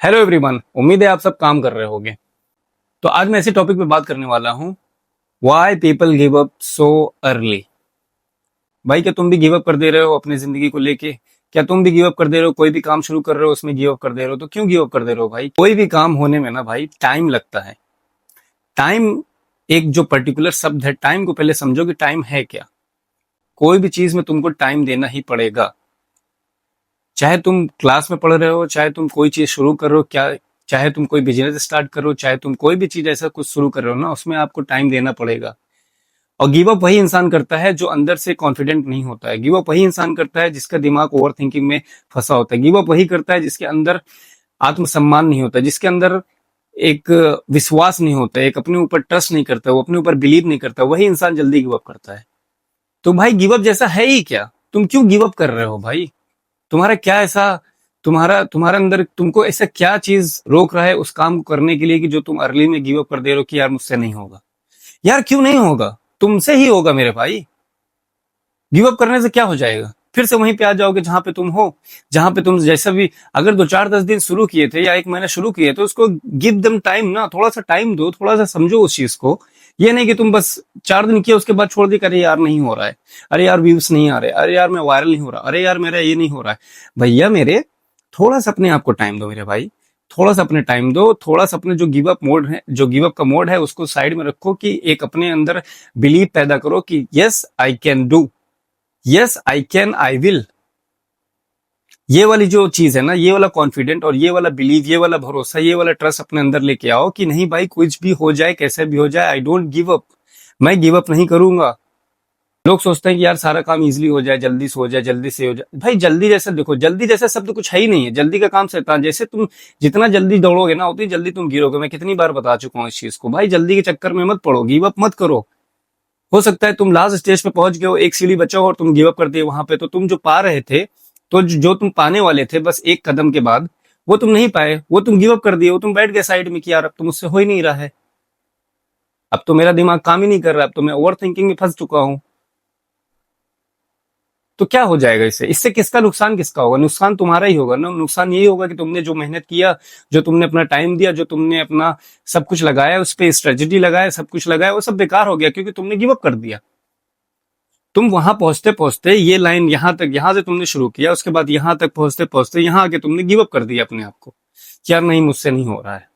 Hello everyone, उम्मीद है आप सब काम कर रहे होंगे। तो आज मैं ऐसे टॉपिक पे बात करने वाला हूं, why people give up so early. भाई, क्या तुम भी गिव अप कर दे रहे हो अपनी जिंदगी को लेके? क्या तुम भी गिव अप कर दे रहे हो? कोई भी काम शुरू कर रहे हो उसमें गिव अप कर दे रहे हो? तो क्यों गिव अप कर दे रहे हो भाई? कोई भी काम होने में ना भाई टाइम लगता है। टाइम एक जो पर्टिकुलर शब्द है, टाइम को पहले समझो कि टाइम है क्या। कोई भी चीज में तुमको टाइम देना ही पड़ेगा। चाहे तुम क्लास में पढ़ रहे हो, चाहे तुम कोई चीज शुरू कर रहे हो, क्या चाहे तुम कोई बिजनेस स्टार्ट करो, चाहे तुम कोई भी चीज ऐसा कुछ शुरू कर रहे हो ना, उसमें आपको टाइम देना पड़ेगा। और गिव अप वही इंसान करता है जो अंदर से कॉन्फिडेंट नहीं होता है। गिव अप वही इंसान करता है जिसका दिमाग ओवर थिंकिंग में फंसा होता है। गिव अप वही करता है जिसके अंदर आत्मसम्मान नहीं होता, जिसके अंदर एक विश्वास नहीं होता, एक अपने ऊपर ट्रस्ट नहीं करता, वो अपने ऊपर बिलीव नहीं करता, वही इंसान जल्दी गिव अप करता है। तो भाई, गिव अप जैसा है ही क्या? तुम क्यों गिव अप कर रहे हो भाई? तुम्हारा क्या ऐसा, तुम्हारा तुम्हारे अंदर तुमको ऐसा क्या चीज रोक रहा है उस काम को करने के लिए कि जो तुम अर्ली में गिव अप कर दे रहे हो कि यार मुझसे नहीं होगा? यार क्यों नहीं होगा? तुमसे ही होगा मेरे भाई। गिव अप करने से क्या हो जाएगा? फिर से वहीं पे आ जाओगे जहां पे तुम हो, जहां पे तुम जैसा भी। अगर 2 4 10 दिन शुरू किए थे या 1 महीना शुरू किए तो उसको गिव दम टाइम ना, थोड़ा सा टाइम दो, थोड़ा सा समझो उस चीज को। ये नहीं कि तुम बस 4 दिन किए उसके बाद छोड़ दी, अरे यार नहीं हो रहा है, अरे यार व्यूज नहीं आ रहे, अरे यार मैं वायरल नहीं हो रहा, अरे यार मेरा ये नहीं हो रहा है। भैया मेरे, थोड़ा सा अपने आप को टाइम दो मेरे भाई। थोड़ा सा अपने टाइम दो, थोड़ा सा अपने जो गिव अप मोड है, जो गिव अप का मोड है उसको साइड में रखो कि एक अपने अंदर बिलीव पैदा करो कि yes I can do, yes I can, I will. ये वाली जो चीज है ना, ये वाला कॉन्फिडेंट और ये वाला बिलीव, ये वाला भरोसा, ये वाला ट्रस्ट अपने अंदर लेके आओ कि नहीं भाई, कुछ भी हो जाए, कैसे भी हो जाए, आई डोंट गिव अप। मैं गिव अप नहीं करूंगा। लोग सोचते हैं कि यार सारा काम इजीली हो जाए, जल्दी से हो जाए, जल्दी से हो जाए। भाई जल्दी जैसा देखो, जल्दी जैसा शब्द कुछ है ही नहीं है। जल्दी का काम शैतान। जैसे तुम जितना जल्दी दौड़ोगे ना, उतनी जल्दी तुम गिरोगे। मैं कितनी बार बता चुका हूँ इस चीज को। भाई जल्दी के चक्कर में मत पड़ो, गिव अप मत करो। हो सकता है तुम लास्ट स्टेज पे पहुंच गए हो, एक सीढ़ी बचा हो और तुम गिव अप कर दिए वहां पे, तो तुम जो पा रहे थे, तो जो तुम पाने वाले थे बस एक कदम के बाद, वो तुम नहीं पाए, वो तुम गिव अप कर दिए, वो तुम बैठ गए साइड में कि यार अब तो मुझसे हो ही नहीं रहा है, अब तो मेरा दिमाग काम ही नहीं कर रहा, अब तो मैं ओवर थिंकिंग में फंस चुका हूं। तो क्या हो जाएगा इससे? इससे किसका नुकसान, किसका होगा? नुकसान तुम्हारा ही होगा ना। नुकसान यही होगा कि तुमने जो मेहनत किया, जो तुमने अपना टाइम दिया, जो तुमने अपना सब कुछ लगाया, उस पर स्ट्रेटेजी लगाया, सब कुछ लगाया, वो सब बेकार हो गया क्योंकि तुमने गिव अप कर दिया। तुम वहां पहुंचते पहुंचते, ये लाइन यहां तक, यहां से तुमने शुरू किया, उसके बाद यहां तक पहुंचते पहुंचते यहां आके तुमने गिव अप कर दिया अपने आप को कि यार नहीं, मुझसे नहीं हो रहा है,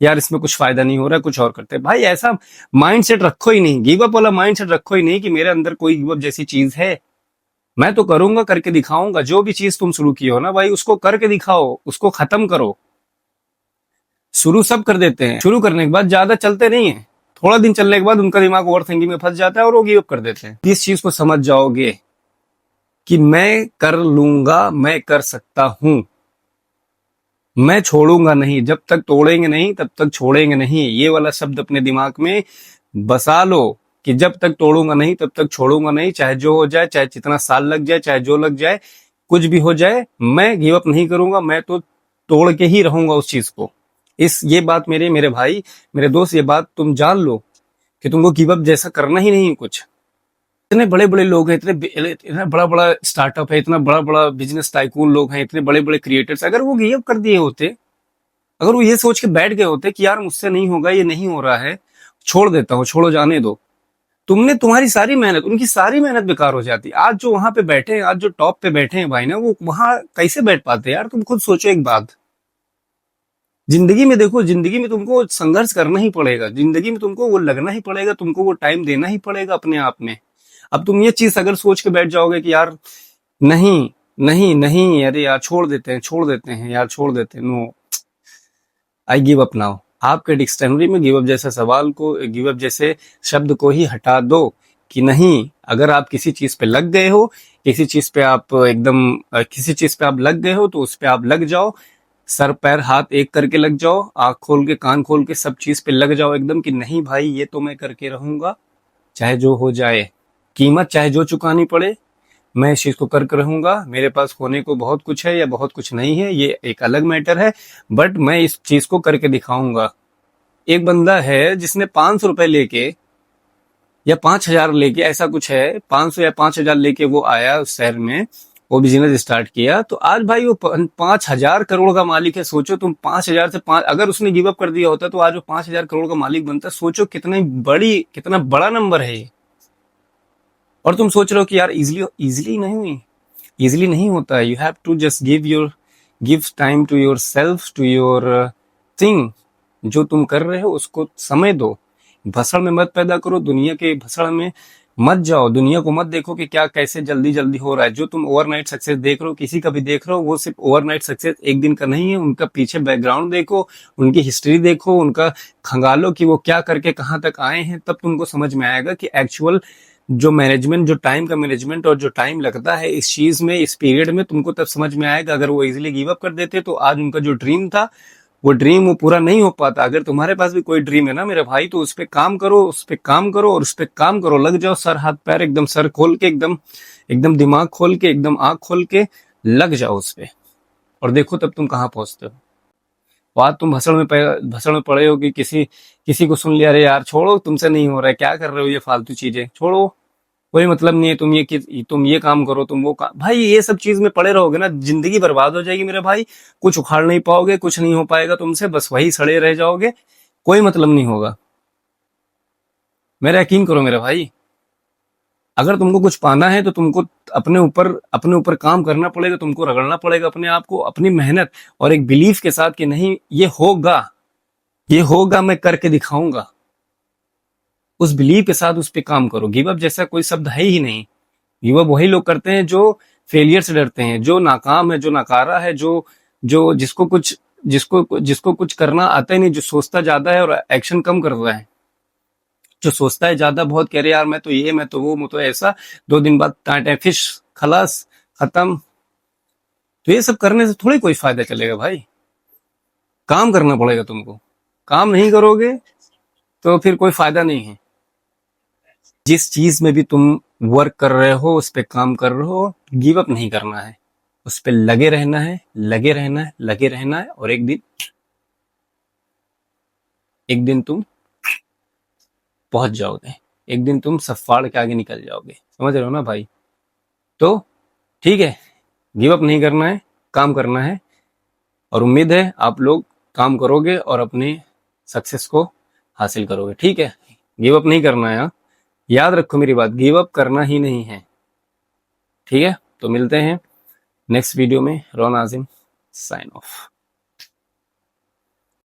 यार इसमें कुछ फायदा नहीं हो रहा है, कुछ और करते हैं। भाई ऐसा माइंडसेट रखो ही नहीं, गिव अप वाला माइंडसेट रखो ही नहीं कि मेरे अंदर कोई गिव अप जैसी चीज है। मैं तो करूंगा, करके दिखाऊंगा। जो भी चीज तुम शुरू की हो ना भाई, उसको करके दिखाओ, उसको खत्म करो। शुरू सब कर देते हैं, शुरू करने के बाद ज्यादा चलते नहीं है। थोड़ा दिन चलने के बाद उनका दिमाग ओवर थिंकिंग में फंस जाता है और वो गिव अप कर देते हैं। इस चीज को समझ जाओगे कि मैं कर लूंगा, मैं कर सकता हूं, मैं छोड़ूंगा नहीं, जब तक तोड़ेंगे नहीं तब तक छोड़ेंगे नहीं। ये वाला शब्द अपने दिमाग में बसा लो कि जब तक तोड़ूंगा नहीं तब तक छोड़ूंगा नहीं, चाहे जो हो जाए, चाहे जितना साल लग जाए, चाहे जो लग जाए, कुछ भी हो जाए, मैं गिव अप नहीं करूंगा। मैं तो तोड़ के ही रहूंगा उस चीज को। ये बात मेरे मेरे भाई, मेरे दोस्त, ये बात तुम जान लो कि तुमको गिव अप जैसा करना ही नहीं है कुछ। इतने बड़े बड़े लोग हैं, इतना बड़ा बड़ा स्टार्टअप है, इतना बड़ा बड़ा बिजनेस टाइकून लोग हैं, इतने बड़े बड़े क्रिएटर्स, अगर वो गिव अप कर दिए होते, अगर वो ये सोच के बैठ गए होते कि यार मुझसे नहीं होगा, ये नहीं हो रहा है, छोड़ देता हूँ, छोड़ो जाने दो, तुमने, तुम्हारी सारी मेहनत, उनकी सारी मेहनत बेकार हो जाती। आज जो वहां पे बैठे हैं, आज जो टॉप पे बैठे हैं भाई ना, वो वहां कैसे बैठ पाते यार? तुम खुद सोचो एक बात। जिंदगी में देखो, जिंदगी में तुमको संघर्ष करना ही पड़ेगा, जिंदगी में तुमको वो लगना ही पड़ेगा, तुमको वो टाइम देना ही पड़ेगा अपने आप में। अब तुम ये चीज अगर सोच के बैठ जाओगे कि यार नहीं, नहीं नहीं, अरे यार छोड़ देते हैं, छोड़ देते हैं यार, छोड़ देते हैं, no, I give up now. आपके डिक्शनरी में गिव अप जैसा सवाल को, गिव अप जैसे शब्द को ही हटा दो कि नहीं। अगर आप किसी चीज पे लग गए हो, किसी चीज पे आप एकदम किसी चीज पे आप लग गए हो, तो उस पे आप लग जाओ। सर पैर हाथ एक करके लग जाओ, आंख खोल के, कान खोल के, सब चीज पे लग जाओ एकदम कि नहीं भाई, ये तो मैं करके रहूंगा, चाहे जो हो जाए, कीमत चाहे जो चुकानी पड़े, मैं इस चीज को करके रहूंगा। मेरे पास होने को बहुत कुछ है या बहुत कुछ नहीं है, ये एक अलग मैटर है, बट मैं इस चीज को करके दिखाऊंगा। एक बंदा है जिसने 500 रुपए लेके या 5,000 लेके, ऐसा कुछ है, 500 या 5,000 लेके वो आया उस शहर में, वो बिजनेस स्टार्ट किया, तो आज भाई वो 5,000 करोड़ का मालिक है। सोचो तुम, 5,000 से 5, अगर उसने गिव अप कर दिया होता तो आज वो 5,000 करोड़ का मालिक बनता। सोचो कितना बड़ा नंबर है ये। और तुम सोच रहे हो कि यार इजिली नहीं होता है। You have to just give time to yourself, to your thing. जो तुम कर रहे हो उसको समय दो। भसड़ में मत पैदा करो, दुनिया के भसड़ में मत जाओ, दुनिया को मत देखो कि क्या कैसे जल्दी जल्दी हो रहा है। जो तुम ओवरनाइट सक्सेस देख रहे हो, किसी का भी देख रहे हो, वो सिर्फ ओवरनाइट सक्सेस एक दिन का नहीं है। उनका पीछे बैकग्राउंड देखो, उनकी हिस्ट्री देखो, उनका खंगालो कि वो क्या करके कहाँ तक आए हैं। तब तुमको समझ में आएगा कि एक्चुअल जो मैनेजमेंट, जो टाइम का मैनेजमेंट और जो टाइम लगता है इस चीज में, इस पीरियड में, तुमको तब समझ में आएगा। अगर वो इजिली गिव अप कर देते तो आज उनका जो ड्रीम था वो ड्रीम वो पूरा नहीं हो पाता। अगर तुम्हारे पास भी कोई ड्रीम है ना मेरे भाई, तो उस पे काम करो, उस पे काम करो और उस पे काम करो, लग जाओ, सर हाथ पैर एकदम, सर खोल के एकदम, एकदम दिमाग खोल के, एकदम आंख खोल के लग जाओ उस पे, और देखो तब तुम कहाँ पहुंचते हो। बात तुम भसड़ में पड़े हो कि किसी किसी को सुन लिया, अरे यार छोड़ो, तुमसे नहीं हो रहा है, क्या कर रहे हो ये फालतू चीजें, छोड़ो, कोई मतलब नहीं है, तुम ये काम करो, तुम वो काम। भाई ये सब चीज में पड़े रहोगे ना, जिंदगी बर्बाद हो जाएगी मेरे भाई। कुछ उखाड़ नहीं पाओगे, कुछ नहीं हो पाएगा तुमसे, बस वही सड़े रह जाओगे, कोई मतलब नहीं होगा। मेरा यकीन करो मेरे भाई, अगर तुमको कुछ पाना है तो तुमको अपने ऊपर काम करना पड़ेगा, तुमको रगड़ना पड़ेगा अपने आप को, अपनी मेहनत और एक बिलीफ के साथ कि नहीं ये होगा, ये होगा, मैं करके दिखाऊंगा। उस बिलीव के साथ उस पर काम करो। गिव अप जैसा कोई शब्द है ही नहीं। गिव अप वही लोग करते हैं जो फेलियर से डरते हैं, जो नाकाम है, जो नकारा है, जो जो जिसको कुछ करना आता ही नहीं, जो सोचता ज्यादा है और एक्शन कम करता है। जो सोचता है ज्यादा बहुत, कह रहे यार मैं तो ये, मैं तो वो, मैं तो ऐसा, 2 दिन बाद टाटा फिश, खलास, खत्म। तो ये सब करने से थोड़ी कोई फायदा चलेगा भाई। काम करना पड़ेगा तुमको। काम नहीं करोगे तो फिर कोई फायदा नहीं है। जिस चीज में भी तुम वर्क कर रहे हो, उस पे काम कर रहे हो, गिव अप नहीं करना है, उस पे लगे रहना है, लगे रहना है, लगे रहना है, और एक दिन तुम पहुंच जाओगे। एक दिन तुम सब फाड़ के आगे निकल जाओगे। समझ रहे हो ना भाई? तो ठीक है, गिव अप नहीं करना है, काम करना है, और उम्मीद है आप लोग काम करोगे और अपनी सक्सेस को हासिल करोगे। ठीक है, गिव अप नहीं करना है, हाँ? याद रखो मेरी बात, गिव अप करना ही नहीं है। ठीक है, तो मिलते हैं नेक्स्ट वीडियो में। रोन आजिम साइन ऑफ।